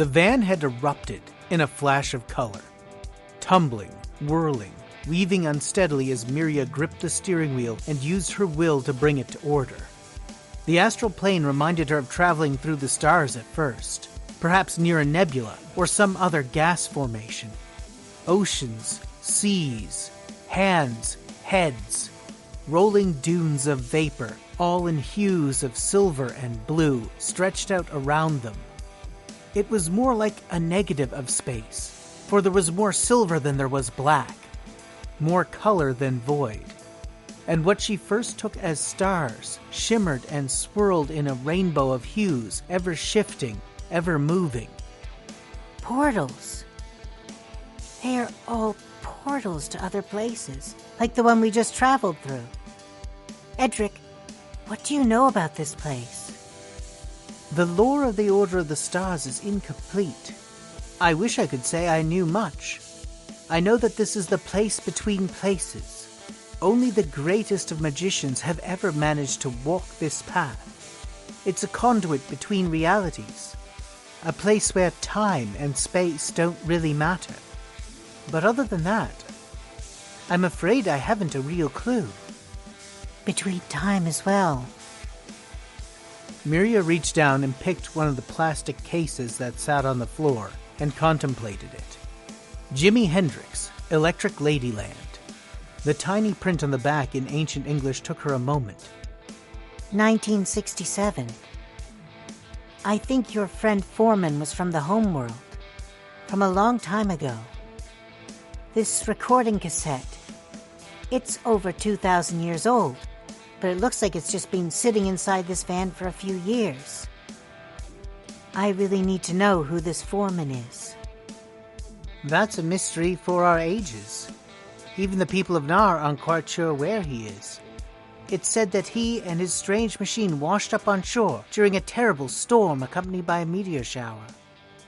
The van had erupted in a flash of color, tumbling, whirling, weaving unsteadily as Miria gripped the steering wheel and used her will to bring it to order. The astral plane reminded her of traveling through the stars at first, perhaps near a nebula or some other gas formation. Oceans, seas, hands, heads, rolling dunes of vapor, all in hues of silver and blue, stretched out around them. It was more like a negative of space, for there was more silver than there was black, more color than void. And what she first took as stars shimmered and swirled in a rainbow of hues, ever shifting, ever moving. Portals. They are all portals to other places, like the one we just traveled through. Edryk, what do you know about this place? The lore of the Order of the Stars is incomplete. I wish I could say I knew much. I know that this is the place between places. Only the greatest of magicians have ever managed to walk this path. It's a conduit between realities, a place where time and space don't really matter. But other than that, I'm afraid I haven't a real clue. Between time as well. Miria reached down and picked one of the plastic cases that sat on the floor and contemplated it. Jimi Hendrix, Electric Ladyland. The tiny print on the back in ancient English took her a moment. 1967. I think your friend Foreman was from the homeworld, from a long time ago. This recording cassette, it's over 2,000 years old, but it looks like it's just been sitting inside this van for a few years. I really need to know who this Foreman is. That's a mystery for our ages. Even the people of Nar aren't quite sure where he is. It's said that he and his strange machine washed up on shore during a terrible storm accompanied by a meteor shower.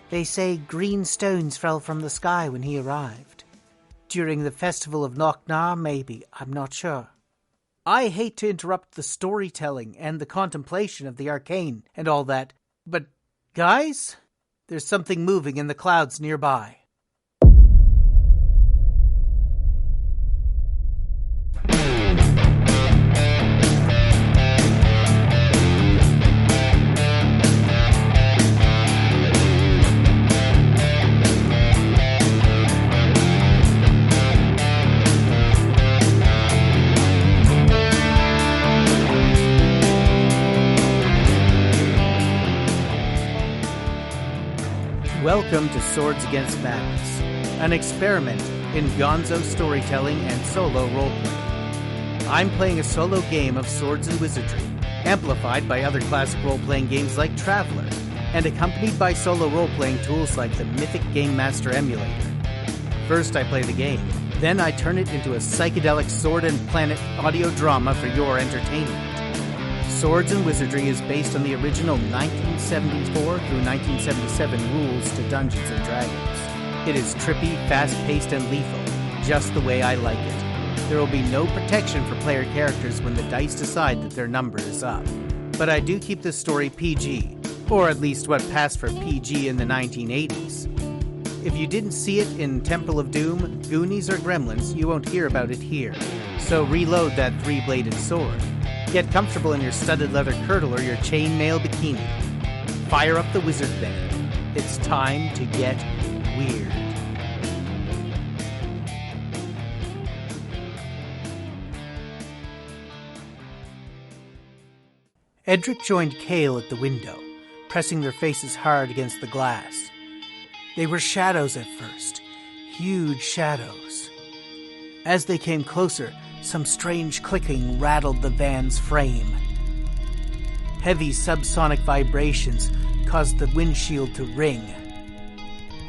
They say green stones fell from the sky when he arrived. During the festival of Knock-Nar, maybe, I'm not sure. I hate to interrupt the storytelling and the contemplation of the arcane and all that, but, guys, there's something moving in the clouds nearby. Welcome to Swords Against Madness, an experiment in gonzo storytelling and solo roleplay. I'm playing a solo game of swords and wizardry, amplified by other classic role-playing games like Traveller, and accompanied by solo role-playing tools like the Mythic Game Master emulator. First I play the game, then I turn it into a psychedelic sword and planet audio drama for your entertainment. Swords and Wizardry is based on the original 1974 through 1977 rules to Dungeons & Dragons. It is trippy, fast-paced, and lethal, just the way I like it. There will be no protection for player characters when the dice decide that their number is up. But I do keep this story PG, or at least what passed for PG in the 1980s. If you didn't see it in Temple of Doom, Goonies, or Gremlins, you won't hear about it here. So reload that three-bladed sword. Get comfortable in your studded leather kirtle or your chainmail bikini. Fire up the wizard band. It's time to get weird. Edryk joined Kale at the window, pressing their faces hard against the glass. They were shadows at first, huge shadows. As they came closer, some strange clicking rattled the van's frame. Heavy subsonic vibrations caused the windshield to ring.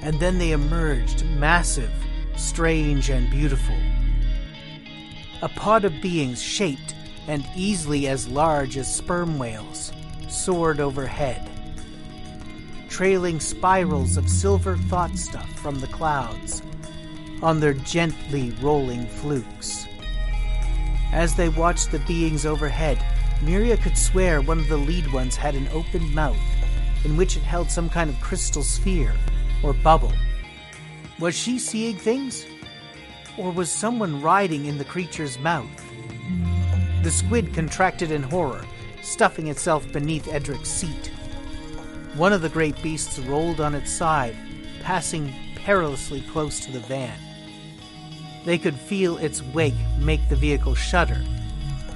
And then they emerged, massive, strange, and beautiful. A pod of beings shaped and easily as large as sperm whales soared overhead, trailing spirals of silver thought stuff from the clouds on their gently rolling flukes. As they watched the beings overhead, Miria could swear one of the lead ones had an open mouth, in which it held some kind of crystal sphere or bubble. Was she seeing things? Or was someone riding in the creature's mouth? The squid contracted in horror, stuffing itself beneath Edryk's seat. One of the great beasts rolled on its side, passing perilously close to the van. They could feel its wake make the vehicle shudder,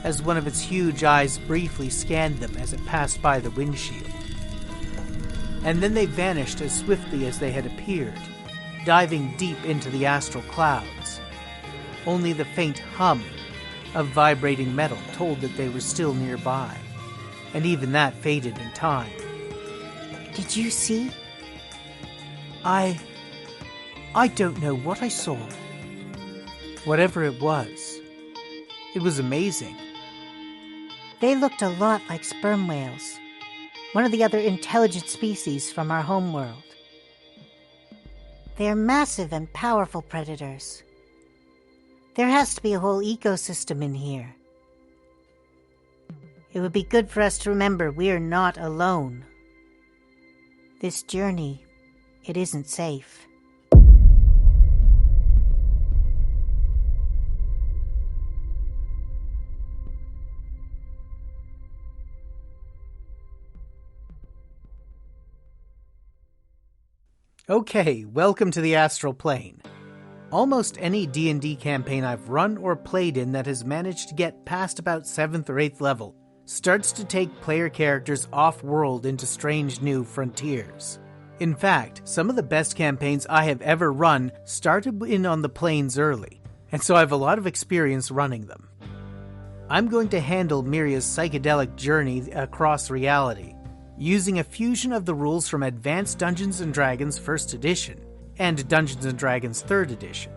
as one of its huge eyes briefly scanned them as it passed by the windshield. And then they vanished as swiftly as they had appeared, diving deep into the astral clouds. Only the faint hum of vibrating metal told that they were still nearby, and even that faded in time. Did you see? I don't know what I saw. Whatever it was amazing. They looked a lot like sperm whales, one of the other intelligent species from our homeworld. They are massive and powerful predators. There has to be a whole ecosystem in here. It would be good for us to remember we are not alone. This journey, it isn't safe. Okay, welcome to the Astral Plane. Almost any D&D campaign I've run or played in that has managed to get past about 7th or 8th level starts to take player characters off-world into strange new frontiers. In fact, some of the best campaigns I have ever run started in on the planes early, and so I have a lot of experience running them. I'm going to handle Miria's psychedelic journey across reality, using a fusion of the rules from Advanced Dungeons & Dragons 1st Edition and Dungeons & Dragons 3rd Edition.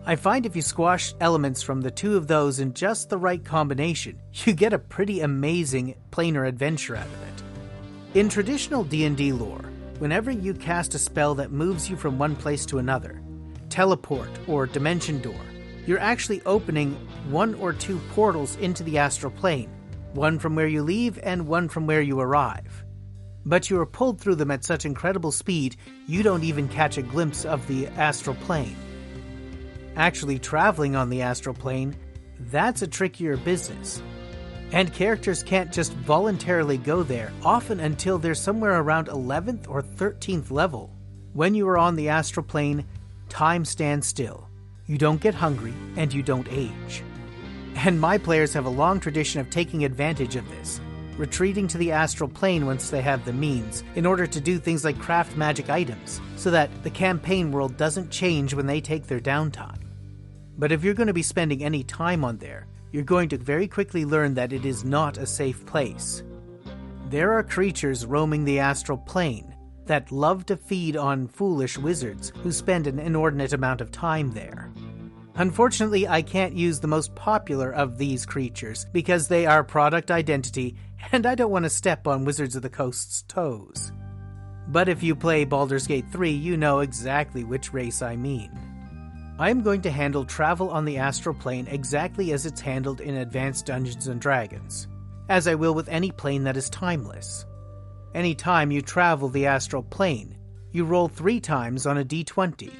I find if you squash elements from the two of those in just the right combination, you get a pretty amazing planar adventure out of it. In traditional D&D lore, whenever you cast a spell that moves you from one place to another, teleport or dimension door, you're actually opening one or two portals into the astral plane, one from where you leave and one from where you arrive. But you are pulled through them at such incredible speed, you don't even catch a glimpse of the astral plane. Actually traveling on the astral plane, that's a trickier business. And characters can't just voluntarily go there, often until they're somewhere around 11th or 13th level. When you are on the astral plane, time stands still. You don't get hungry, and you don't age. And my players have a long tradition of taking advantage of this, retreating to the astral plane once they have the means, in order to do things like craft magic items, so that the campaign world doesn't change when they take their downtime. But if you're going to be spending any time on there, you're going to very quickly learn that it is not a safe place. There are creatures roaming the astral plane that love to feed on foolish wizards who spend an inordinate amount of time there. Unfortunately, I can't use the most popular of these creatures because they are product identity, and I don't want to step on Wizards of the Coast's toes. But if you play Baldur's Gate 3, you know exactly which race I mean. I am going to handle travel on the astral plane exactly as it's handled in Advanced Dungeons & Dragons, as I will with any plane that is timeless. Any time you travel the astral plane, you roll 3 times on a d20,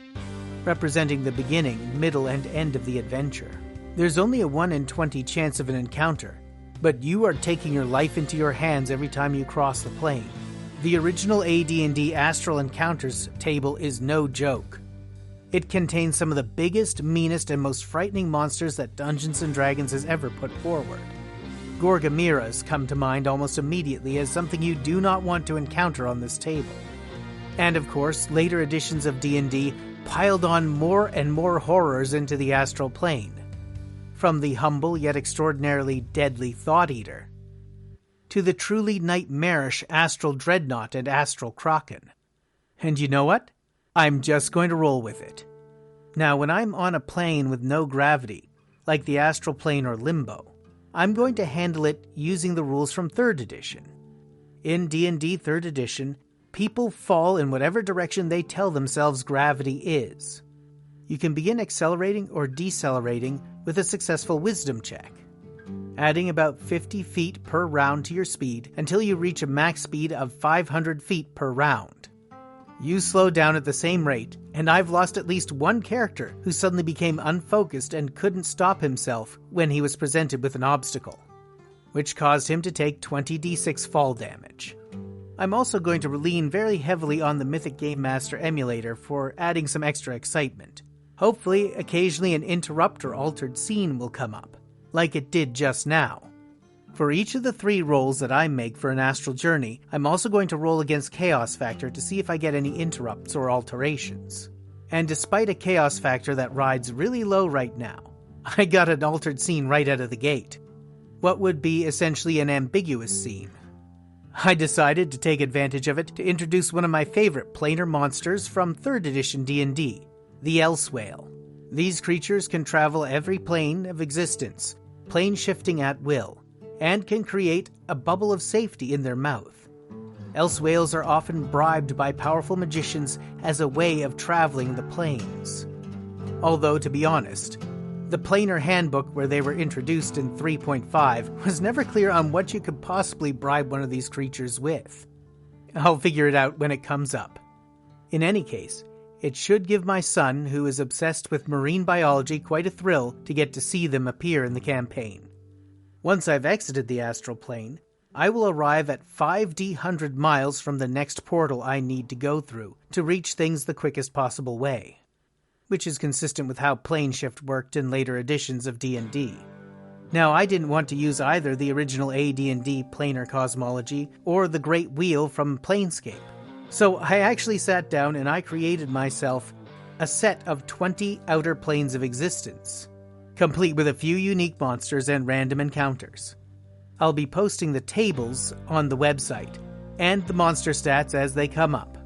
representing the beginning, middle, and end of the adventure. There's only a 1 in 20 chance of an encounter, but you are taking your life into your hands every time you cross the plane. The original AD&D Astral Encounters table is no joke. It contains some of the biggest, meanest, and most frightening monsters that Dungeons & Dragons has ever put forward. Gorgamiras come to mind almost immediately as something you do not want to encounter on this table. And of course, later editions of D&D piled on more and more horrors into the astral plane. From the humble yet extraordinarily deadly Thought Eater, to the truly nightmarish Astral Dreadnought and Astral Kraken. And you know what? I'm just going to roll with it. Now, when I'm on a plane with no gravity, like the astral plane or limbo, I'm going to handle it using the rules from 3rd edition. In D&D 3rd edition, people fall in whatever direction they tell themselves gravity is. You can begin accelerating or decelerating with a successful wisdom check. adding about 50 feet per round to your speed until you reach a max speed of 500 feet per round. You slow down at the same rate, and I've lost at least one character who suddenly became unfocused and couldn't stop himself when he was presented with an obstacle, which caused him to take 20d6 fall damage. I'm also going to lean very heavily on the Mythic Game Master emulator for adding some extra excitement. Hopefully, occasionally an interrupt or altered scene will come up, like it did just now. For each of the 3 rolls that I make for an astral journey, I'm also going to roll against Chaos Factor to see if I get any interrupts or alterations. And despite a Chaos Factor that rides really low right now, I got an altered scene right out of the gate. What would be essentially an ambiguous scene. I decided to take advantage of it to introduce one of my favorite planar monsters from 3rd edition D&D, the Elsewhale. These creatures can travel every plane of existence, plane shifting at will, and can create a bubble of safety in their mouth. Elsewhales are often bribed by powerful magicians as a way of traveling the planes. Although, to be honest, the Planar Handbook where they were introduced in 3.5 was never clear on what you could possibly bribe one of these creatures with. I'll figure it out when it comes up. In any case, it should give my son, who is obsessed with marine biology, quite a thrill to get to see them appear in the campaign. Once I've exited the Astral Plane, I will arrive at 5d100 miles from the next portal I need to go through to reach things the quickest possible way, which is consistent with how plane shift worked in later editions of D&D. Now, I didn't want to use either the original AD&D planar cosmology or the Great Wheel from Planescape, so I actually sat down and I created myself a set of 20 outer planes of existence, complete with a few unique monsters and random encounters. I'll be posting the tables on the website, and the monster stats as they come up.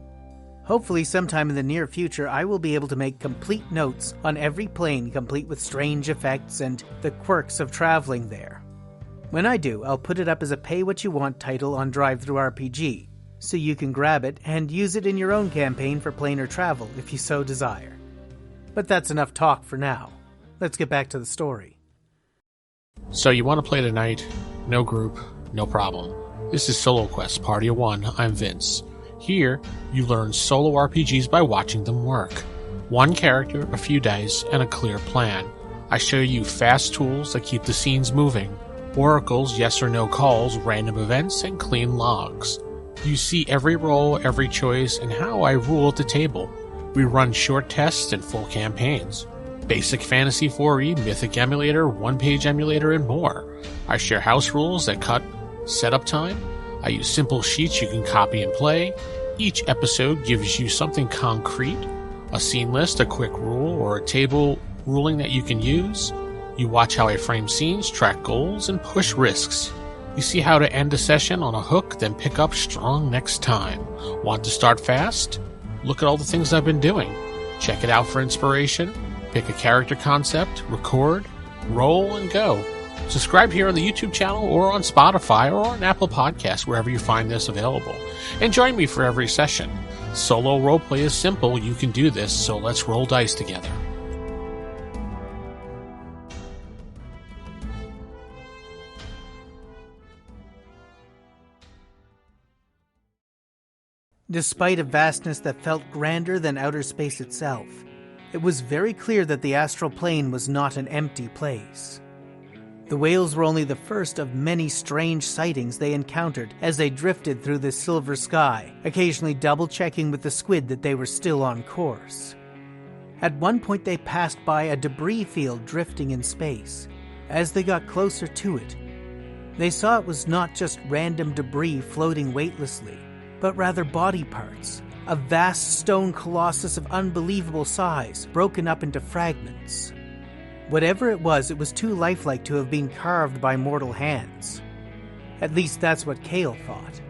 Hopefully sometime in the near future I will be able to make complete notes on every plane, complete with strange effects and the quirks of traveling there. When I do, I'll put it up as a pay-what-you-want title on DriveThruRPG, so you can grab it and use it in your own campaign for planar travel if you so desire. But that's enough talk for now. Let's get back to the story. So you want to play tonight? No group, no problem. This is Solo Quest Party of 1. I'm Vince. Here, you learn solo RPGs by watching them work. One character, a few dice, and a clear plan. I show you fast tools that keep the scenes moving, oracles, yes or no calls, random events, and clean logs. You see every roll, every choice, and how I rule at the table. We run short tests and full campaigns. Basic Fantasy 4e, Mythic Emulator, one-page emulator, and more. I share house rules that cut setup time. I use simple sheets you can copy and play. Each episode gives you something concrete, a scene list, a quick rule, or a table ruling that you can use. You watch how I frame scenes, track goals, and push risks. You see how to end a session on a hook, then pick up strong next time. Want to start fast? Look at all the things I've been doing. Check it out for inspiration. Pick a character concept, record, roll, and go. Subscribe here on the YouTube channel or on Spotify or on Apple Podcasts, wherever you find this available. And join me for every session. Solo roleplay is simple. You can do this, so let's roll dice together. Despite a vastness that felt grander than outer space itself, it was very clear that the Astral Plane was not an empty place. The whales were only the first of many strange sightings they encountered as they drifted through the silver sky, occasionally double-checking with the squid that they were still on course. At one point they passed by a debris field drifting in space. As they got closer to it, they saw it was not just random debris floating weightlessly, but rather body parts, a vast stone colossus of unbelievable size, broken up into fragments. Whatever it was too lifelike to have been carved by mortal hands. At least that's what Kale thought.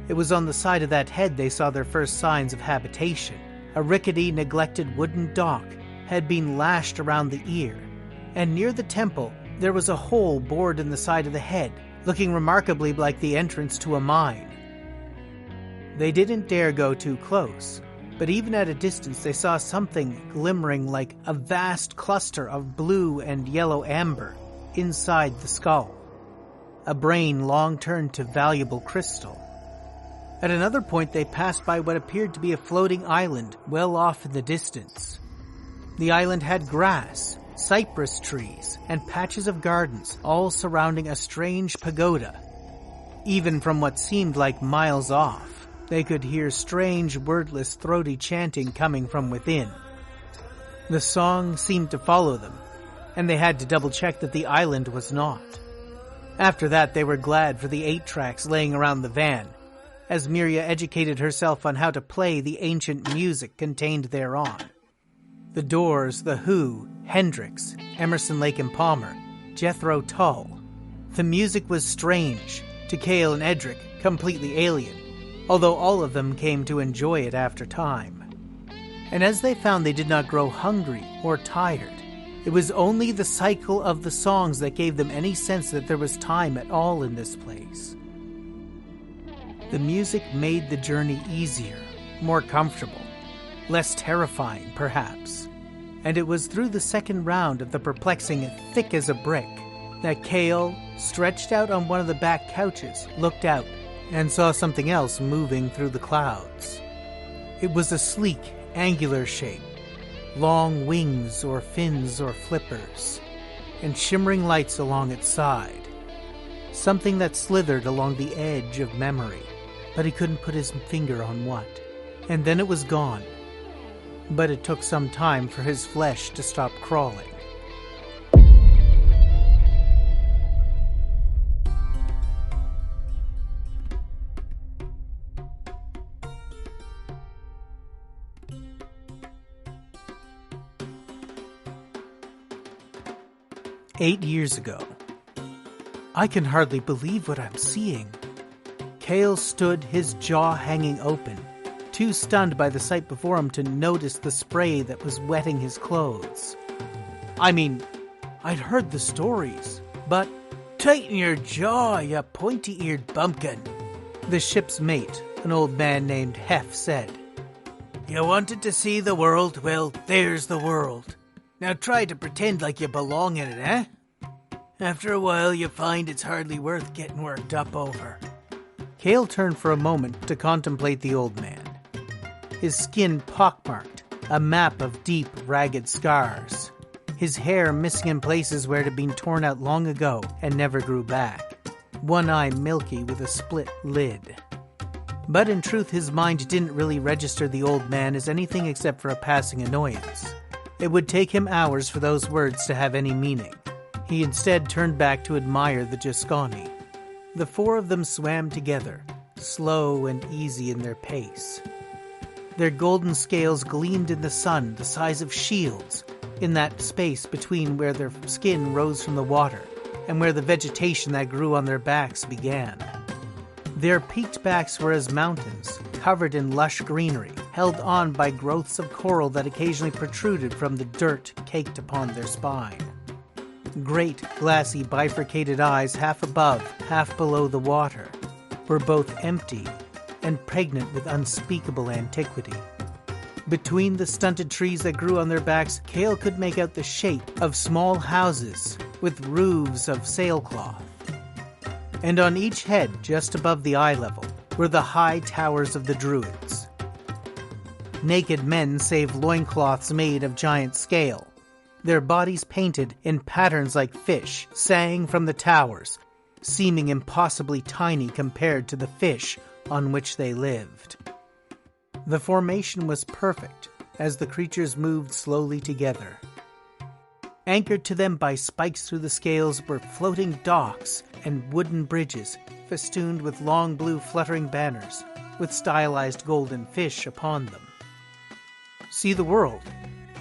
It was on the side of that head they saw their first signs of habitation. A rickety, neglected wooden dock had been lashed around the ear, and near the temple there was a hole bored in the side of the head, looking remarkably like the entrance to a mine. They didn't dare go too close, but even at a distance they saw something glimmering like a vast cluster of blue and yellow amber inside the skull. a brain long turned to valuable crystal. At another point, they passed by what appeared to be a floating island well off in the distance. The island had grass, cypress trees, and patches of gardens, all surrounding a strange pagoda. Even from what seemed like miles off, they could hear strange, wordless, throaty chanting coming from within. The song seemed to follow them, and they had to double-check that the island was not. After that, they were glad for the 8 tracks laying around the van, as Miria educated herself on how to play the ancient music contained thereon. The Doors, The Who, Hendrix, Emerson, Lake and Palmer, Jethro Tull. The music was strange, to Kale and Edryk, completely alien, although all of them came to enjoy it after time. And as they found they did not grow hungry or tired, it was only the cycle of the songs that gave them any sense that there was time at all in this place. The music made the journey easier, more comfortable, less terrifying, perhaps. And it was through the second round of the perplexing thick as a brick that Kale, stretched out on one of the back couches, looked out and saw something else moving through the clouds. It was a sleek, angular shape, long wings or fins or flippers, and shimmering lights along its side. Something that slithered along the edge of memory, but he couldn't put his finger on what. And then it was gone. But it took some time for his flesh to stop crawling. "8 years ago. I can hardly believe what I'm seeing." Kale stood, his jaw hanging open, too stunned by the sight before him to notice the spray that was wetting his clothes. "I mean, I'd heard the stories, but—" "Tighten your jaw, you pointy-eared bumpkin," the ship's mate, an old man named Hef, said. "You wanted to see the world? Well, there's the world. Now try to pretend like you belong in it, eh? After a while, you find it's hardly worth getting worked up over." Kale turned for a moment to contemplate the old man. His skin pockmarked, a map of deep, ragged scars. His hair missing in places where it had been torn out long ago and never grew back. One eye milky with a split lid. But in truth, his mind didn't really register the old man as anything except for a passing annoyance. It would take him hours for those words to have any meaning. He instead turned back to admire the Giscani. The 4 of them swam together, slow and easy in their pace. Their golden scales gleamed in the sun the size of shields, in that space between where their skin rose from the water and where the vegetation that grew on their backs began. Their peaked backs were as mountains, covered in lush greenery, held on by growths of coral that occasionally protruded from the dirt caked upon their spine. Great, glassy, bifurcated eyes, half above, half below the water, were both empty and pregnant with unspeakable antiquity. Between the stunted trees that grew on their backs, Kale could make out the shape of small houses with roofs of sailcloth. And on each head, just above the eye level, were the high towers of the Druids. Naked men save loincloths made of giant scale. Their bodies painted in patterns like fish sang from the towers, seeming impossibly tiny compared to the fish on which they lived. The formation was perfect as the creatures moved slowly together. Anchored to them by spikes through the scales were floating docks and wooden bridges festooned with long blue fluttering banners with stylized golden fish upon them. See the world?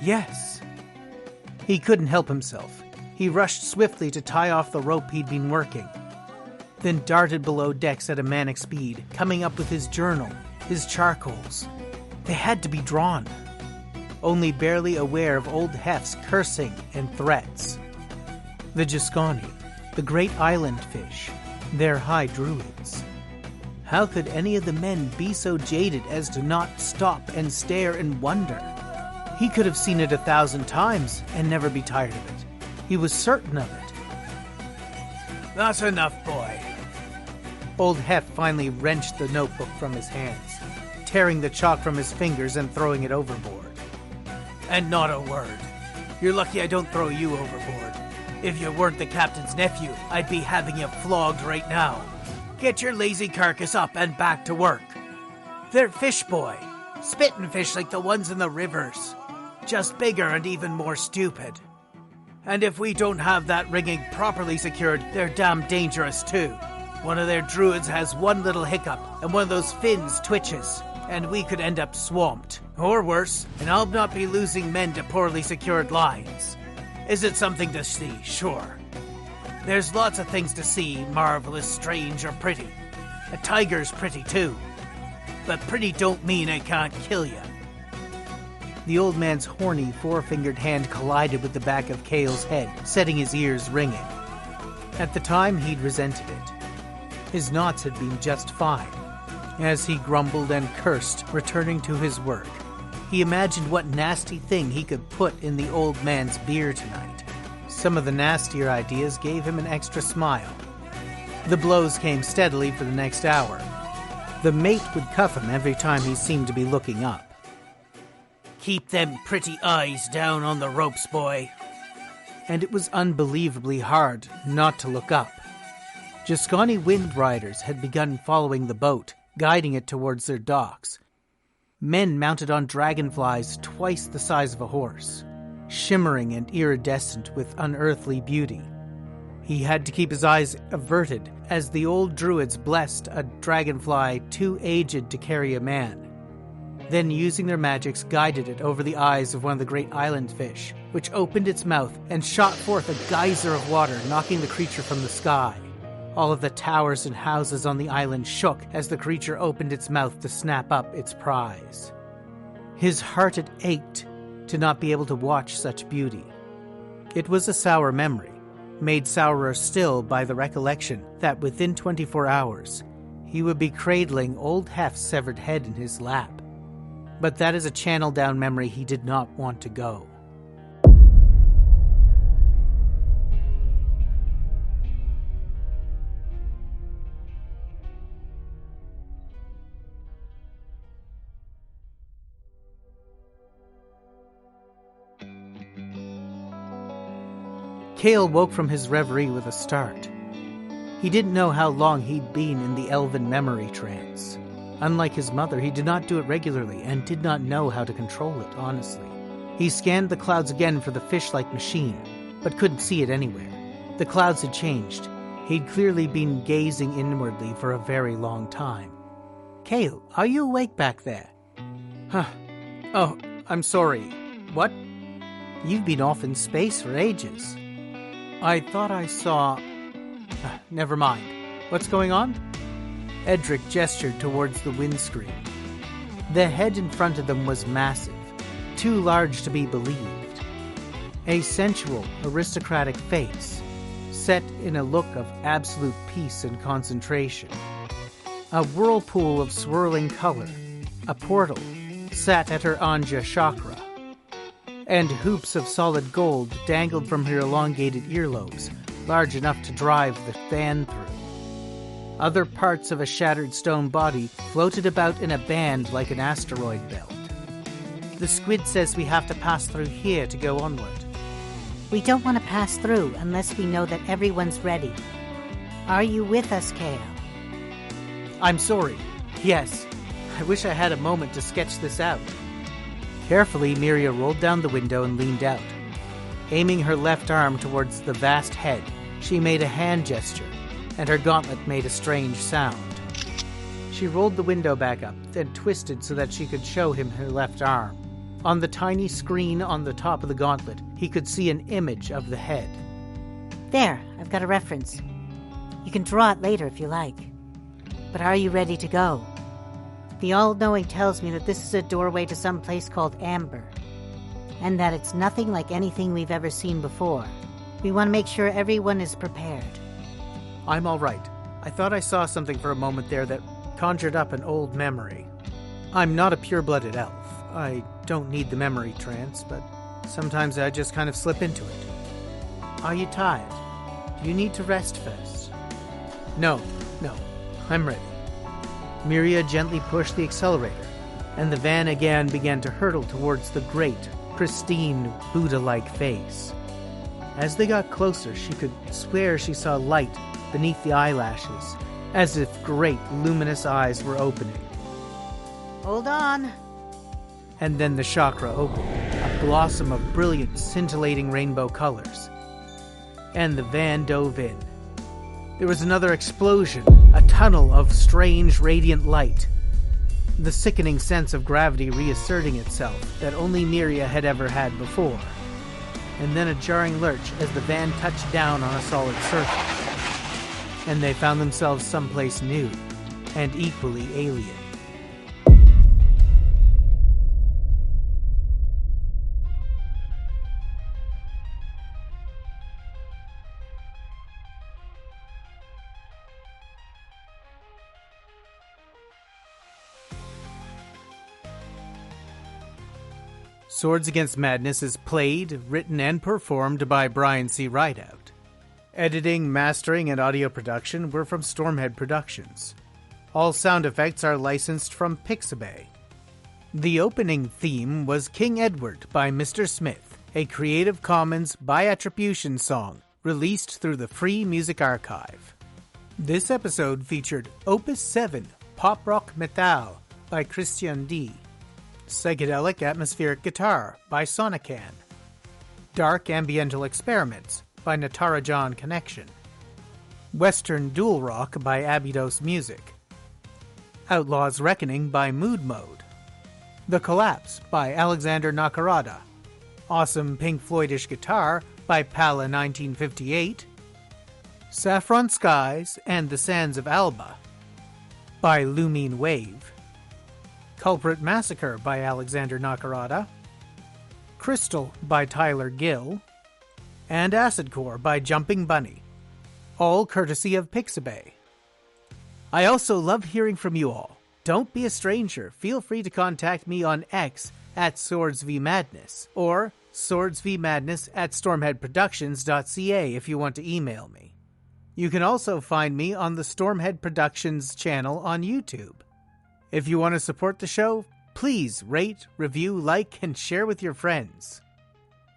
Yes. He couldn't help himself. He rushed swiftly to tie off the rope he'd been working, then darted below decks at a manic speed, coming up with his journal, his charcoals. They had to be drawn. Only barely aware of old Hef's cursing and threats. The Giscani, the great island fish, their high druids. How could any of the men be so jaded as to not stop and stare and wonder? He could have seen it 1,000 times and never be tired of it. He was certain of it. That's enough, boy. Old Hef finally wrenched the notebook from his hands, tearing the chalk from his fingers and throwing it overboard. And not a word. You're lucky I don't throw you overboard. If you weren't the captain's nephew, I'd be having you flogged right now. Get your lazy carcass up and back to work. They're fish, boy. Spittin' fish like the ones in the rivers. Just bigger and even more stupid. And if we don't have that rigging properly secured, they're damn dangerous too. One of their druids has one little hiccup, and one of those fins twitches, and we could end up swamped. Or worse, and I'll not be losing men to poorly secured lines. Is it something to see? Sure. There's lots of things to see, marvelous, strange, or pretty. A tiger's pretty too. But pretty don't mean it can't kill you. The old man's horny, four-fingered hand collided with the back of Kale's head, setting his ears ringing. At the time, he'd resented it. His knots had been just fine. As he grumbled and cursed, returning to his work, he imagined what nasty thing he could put in the old man's beer tonight. Some of the nastier ideas gave him an extra smile. The blows came steadily for the next hour. The mate would cuff him every time he seemed to be looking up. Keep them pretty eyes down on the ropes, boy. And it was unbelievably hard not to look up. Giscani wind riders had begun following the boat, guiding it towards their docks. Men mounted on dragonflies twice the size of a horse, shimmering and iridescent with unearthly beauty. He had to keep his eyes averted as the old druids blessed a dragonfly too aged to carry a man. Then, using their magics, guided it over the eyes of one of the great island fish, which opened its mouth and shot forth a geyser of water, knocking the creature from the sky. All of the towers and houses on the island shook as the creature opened its mouth to snap up its prize. His heart had ached to not be able to watch such beauty. It was a sour memory, made sourer still by the recollection that within 24 hours, he would be cradling old Hef's severed head in his lap. But that is a channel-down memory he did not want to go. Kale woke from his reverie with a start. He didn't know how long he'd been in the elven memory trance. Unlike his mother, he did not do it regularly and did not know how to control it, honestly. He scanned the clouds again for the fish-like machine, but couldn't see it anywhere. The clouds had changed. He'd clearly been gazing inwardly for a very long time. Kale, are you awake back there? Huh. Oh, I'm sorry. What? You've been off in space for ages. I thought I saw... Never mind. What's going on? Edryk gestured towards the windscreen. The head in front of them was massive, too large to be believed. A sensual, aristocratic face, set in a look of absolute peace and concentration. A whirlpool of swirling color, a portal, sat at her Anja chakra, and hoops of solid gold dangled from her elongated earlobes, large enough to drive the fan through. Other parts of a shattered stone body floated about in a band like an asteroid belt. The Squid says we have to pass through here to go onward. We don't want to pass through unless we know that everyone's ready. Are you with us, Kale? I'm sorry. Yes. I wish I had a moment to sketch this out. Carefully, Miria rolled down the window and leaned out. Aiming her left arm towards the vast head, she made a hand gesture, and her gauntlet made a strange sound. She rolled the window back up, then twisted so that she could show him her left arm. On the tiny screen on the top of the gauntlet, he could see an image of the head. There, I've got a reference. You can draw it later if you like. But are you ready to go? The all-knowing tells me that this is a doorway to some place called Amber, and that it's nothing like anything we've ever seen before. We want to make sure everyone is prepared. I'm all right. I thought I saw something for a moment there that conjured up an old memory. I'm not a pure-blooded elf. I don't need the memory trance, but sometimes I just kind of slip into it. Are you tired? Do you need to rest first? No, I'm ready. Miria gently pushed the accelerator, and the van again began to hurtle towards the great, pristine, Buddha-like face. As they got closer, she could swear she saw light beneath the eyelashes, as if great, luminous eyes were opening. Hold on. And then the chakra opened, a blossom of brilliant, scintillating rainbow colors. And the van dove in. There was another explosion, a tunnel of strange, radiant light. The sickening sense of gravity reasserting itself that only Miria had ever had before. And then a jarring lurch as the van touched down on a solid surface. And they found themselves someplace new and equally alien. Swords Against Madness is played, written, and performed by Brian C. Rideout. Editing, mastering, and audio production were from Stormhead Productions. All sound effects are licensed from Pixabay. The opening theme was King Edward by Mr. Smith, a Creative Commons by attribution song released through the Free Music Archive. This episode featured Opus 7, Pop Rock Metal by Christian D., Psychedelic Atmospheric Guitar by Sonican, Dark Ambiental Experiments by Natarajan Connection, Western Dual Rock by Abydos Music, Outlaws Reckoning by Mood Mode, The Collapse by Alexander Nakarada, Awesome Pink Floydish Guitar by Pala 1958, Saffron Skies and the Sands of Alba by Lumine Wave, Culprit Massacre by Alexander Nakarada, Crystal by Tyler Gill, and Acid Core by Jumping Bunny, all courtesy of Pixabay. I also love hearing from you all. Don't be a stranger. Feel free to contact me on X at SwordsVMadness or SwordsVMadness at StormheadProductions.ca if you want to email me. You can also find me on the Stormhead Productions channel on YouTube. If you want to support the show, please rate, review, like, and share with your friends.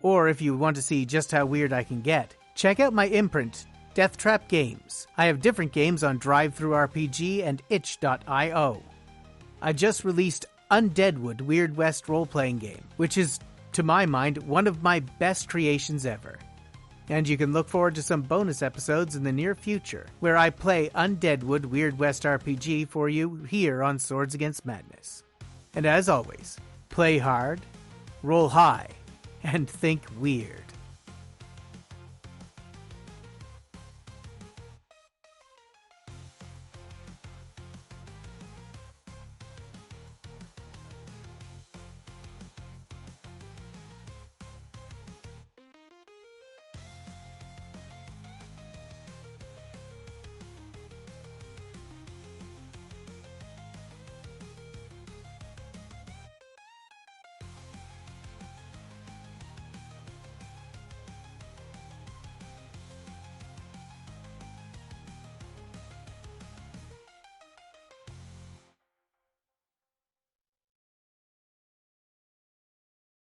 Or if you want to see just how weird I can get, check out my imprint, Death Trap Games. I have different games on DriveThruRPG and itch.io. I just released Undeadwood Weird West role-playing game, which is, to my mind, one of my best creations ever. And you can look forward to some bonus episodes in the near future, where I play Undeadwood Weird West RPG for you here on Swords Against Madness. And as always, play hard, roll high, and think weird.